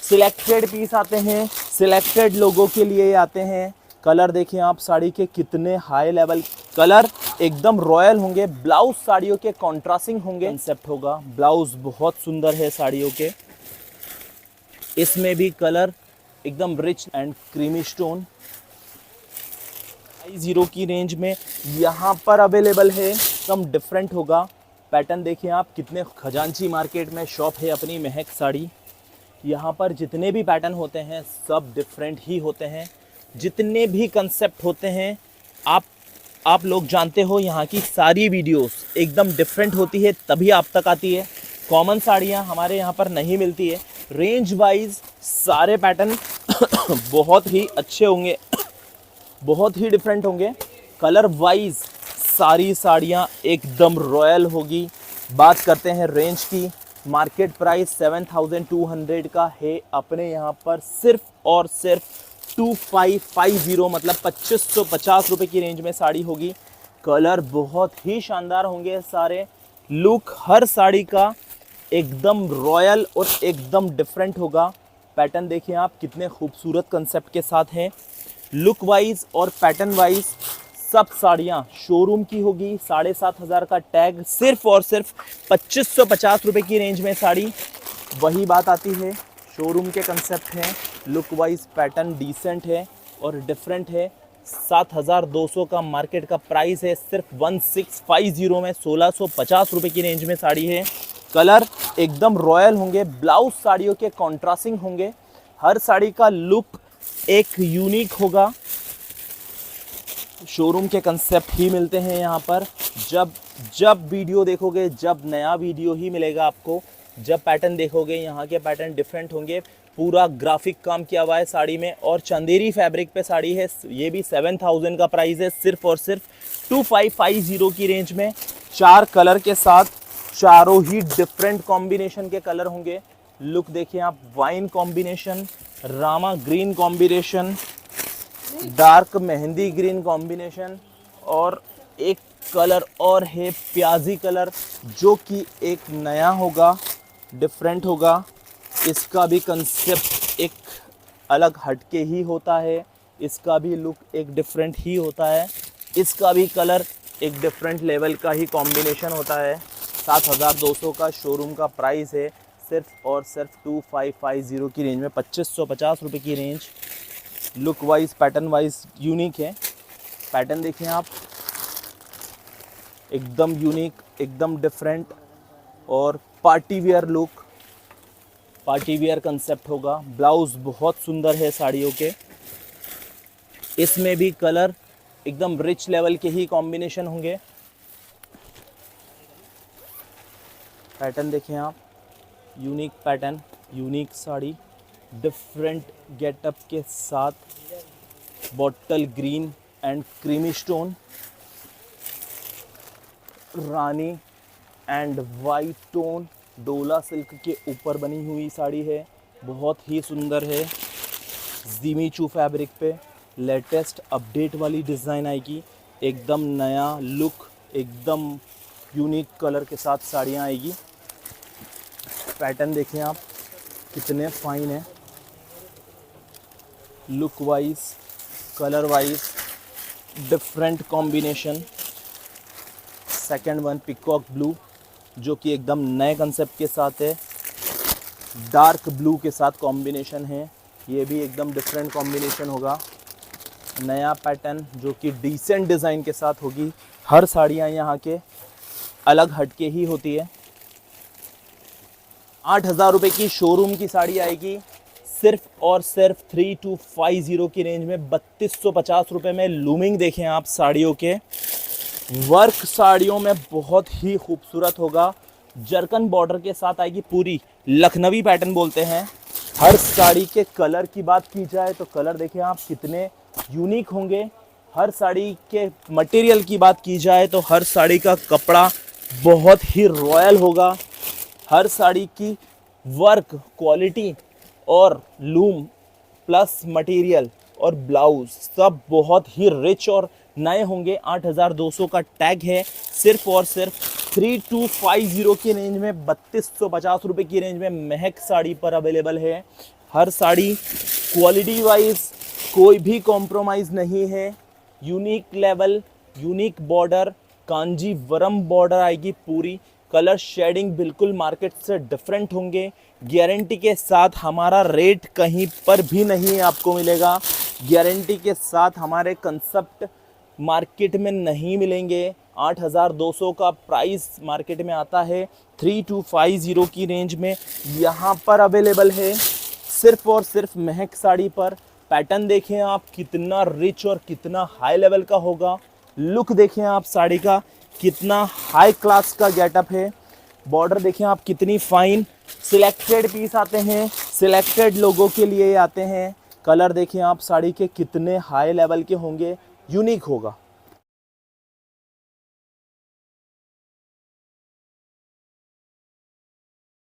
Selected piece आते हैं, selected लोगों के लिए आते हैं। कलर देखें आप साड़ी के कितने हाई लेवल कलर, एकदम रॉयल होंगे। ब्लाउज साड़ियों के कॉन्ट्रास्टिंग होंगे, कंसेप्ट होगा। ब्लाउज बहुत सुंदर है साड़ियों के। इसमें भी कलर एकदम रिच एंड क्रीमी स्टोन 0 की रेंज में यहाँ पर अवेलेबल है। एकदम डिफरेंट होगा। पैटर्न देखिए आप, कितने खजांची मार्केट में शॉप है अपनी महक साड़ी। यहाँ पर जितने भी पैटर्न होते हैं सब डिफरेंट ही होते हैं। जितने भी कंसेप्ट होते हैं आप लोग जानते हो, यहाँ की सारी वीडियोस एकदम डिफरेंट होती है तभी आप तक आती है। कॉमन साड़ियाँ हमारे यहाँ पर नहीं मिलती है। रेंज वाइज सारे पैटर्न बहुत ही अच्छे होंगे, बहुत ही डिफरेंट होंगे। कलर वाइज सारी साड़ियाँ एकदम रॉयल होगी। बात करते हैं रेंज की। मार्केट प्राइस 7200 का है, अपने यहाँ पर सिर्फ और सिर्फ 2550 मतलब 2550 रुपये की रेंज में साड़ी होगी। कलर बहुत ही शानदार होंगे सारे। लुक हर साड़ी का एकदम रॉयल और एकदम डिफरेंट होगा। पैटर्न देखिए आप, कितने खूबसूरत कंसेप्ट के साथ हैं। लुक वाइज और पैटर्न वाइज सब साड़ियाँ शोरूम की होगी। 7500 का टैग, सिर्फ और सिर्फ 2550 रुपये की रेंज में साड़ी। वही बात आती है, शोरूम के कंसेप्ट हैं। लुक वाइज पैटर्न डिसेंट है और डिफरेंट है। 7200 का मार्केट का प्राइस है, सिर्फ 1650 में 1650 रुपये की रेंज में साड़ी है। कलर एकदम रॉयल होंगे। ब्लाउज साड़ियों के कॉन्ट्रास्टिंग होंगे। हर साड़ी का लुक एक यूनिक होगा। शोरूम के कंसेप्ट ही मिलते हैं यहाँ पर। जब वीडियो देखोगे, जब नया वीडियो ही मिलेगा आपको। जब पैटर्न देखोगे, यहाँ के पैटर्न डिफरेंट होंगे। पूरा ग्राफिक काम किया हुआ है साड़ी में और चंदेरी फैब्रिक पे साड़ी है। ये भी 7000 का प्राइस है, सिर्फ और सिर्फ 2550 की रेंज में। 4 कलर के साथ, चारों ही डिफरेंट कॉम्बिनेशन के कलर होंगे। लुक देखिए आप, wine combination, Rama green combination, dark mehndi green combination और एक कलर और है प्याजी कलर, जो कि एक नया होगा, डिफरेंट होगा। इसका भी कंसेप्ट एक अलग हटके ही होता है। इसका भी लुक एक डिफरेंट ही होता है। इसका भी कलर एक डिफरेंट लेवल का ही कॉम्बिनेशन होता है। 7200 का शोरूम का प्राइस है, सिर्फ और सिर्फ 2550 की रेंज में 2550 रुपये की range. Look wise pattern wise unique है। पैटर्न देखें आप, एकदम यूनिक, एकदम डिफरेंट और party wear look, party wear concept होगा। ब्लाउज बहुत सुंदर है साड़ियों के। इसमें भी कलर एकदम रिच लेवल के ही कॉम्बिनेशन होंगे। पैटर्न देखें आप, unique pattern, unique sari, different getup के साथ। Bottle green and creamy stone, Rani and white tone, डोला सिल्क के ऊपर बनी हुई साड़ी है। बहुत ही सुंदर है। ज़ीमी चू फैब्रिक पे लेटेस्ट अपडेट वाली डिज़ाइन आएगी। एकदम नया लुक, एकदम यूनिक कलर के साथ साड़ियाँ आएगी। पैटर्न देखें आप, कितने फाइन है। Look wise, colour wise different combination. Second one peacock blue, जो कि एकदम नए कंसेप्ट के साथ है। डार्क ब्लू के साथ कॉम्बिनेशन है। ये भी एकदम डिफरेंट कॉम्बिनेशन होगा। नया पैटर्न जो कि डिसेंट डिज़ाइन के साथ होगी। हर साड़ियाँ यहाँ के अलग हटके ही होती है। 8000 रुपये की शोरूम की साड़ी आएगी, सिर्फ और सिर्फ 3250 की रेंज में 3250 रुपये में। लूमिंग देखें आप साड़ियों के, वर्क साड़ियों में बहुत ही खूबसूरत होगा। जरकन बॉर्डर के साथ आएगी, पूरी लखनवी पैटर्न बोलते हैं। हर साड़ी के कलर की बात की जाए तो कलर देखें आप कितने यूनिक होंगे। हर साड़ी के मटेरियल की बात की जाए तो हर साड़ी का कपड़ा बहुत ही रॉयल होगा। हर साड़ी की वर्क क्वालिटी और लूम प्लस मटेरियल और ब्लाउज सब बहुत ही रिच और नए होंगे। 8200 का टैग है, सिर्फ और सिर्फ 3250 की रेंज में 3250 रुपये की रेंज में महक साड़ी पर अवेलेबल है। हर साड़ी क्वालिटी वाइज कोई भी कॉम्प्रोमाइज़ नहीं है। Unique level, unique border, Kanjeevaram border आएगी पूरी। कलर शेडिंग बिल्कुल मार्केट से डिफरेंट होंगे। गारंटी के साथ हमारा रेट कहीं पर भी नहीं आपको मिलेगा। गारंटी के साथ हमारे कंसेप्ट मार्केट में नहीं मिलेंगे। 8,200 का प्राइस मार्केट में आता है, 3250 की रेंज में यहाँ पर अवेलेबल है सिर्फ और सिर्फ महक साड़ी पर। पैटर्न देखें आप कितना रिच और कितना हाई लेवल का होगा। लुक देखें आप साड़ी का कितना हाई क्लास का गेटअप है। बॉर्डर देखें आप कितनी फाइन। सिलेक्टेड पीस आते हैं, सिलेक्टेड लोगों के लिए आते हैं। कलर देखें आप साड़ी के कितने हाई लेवल के होंगे, यूनिक होगा।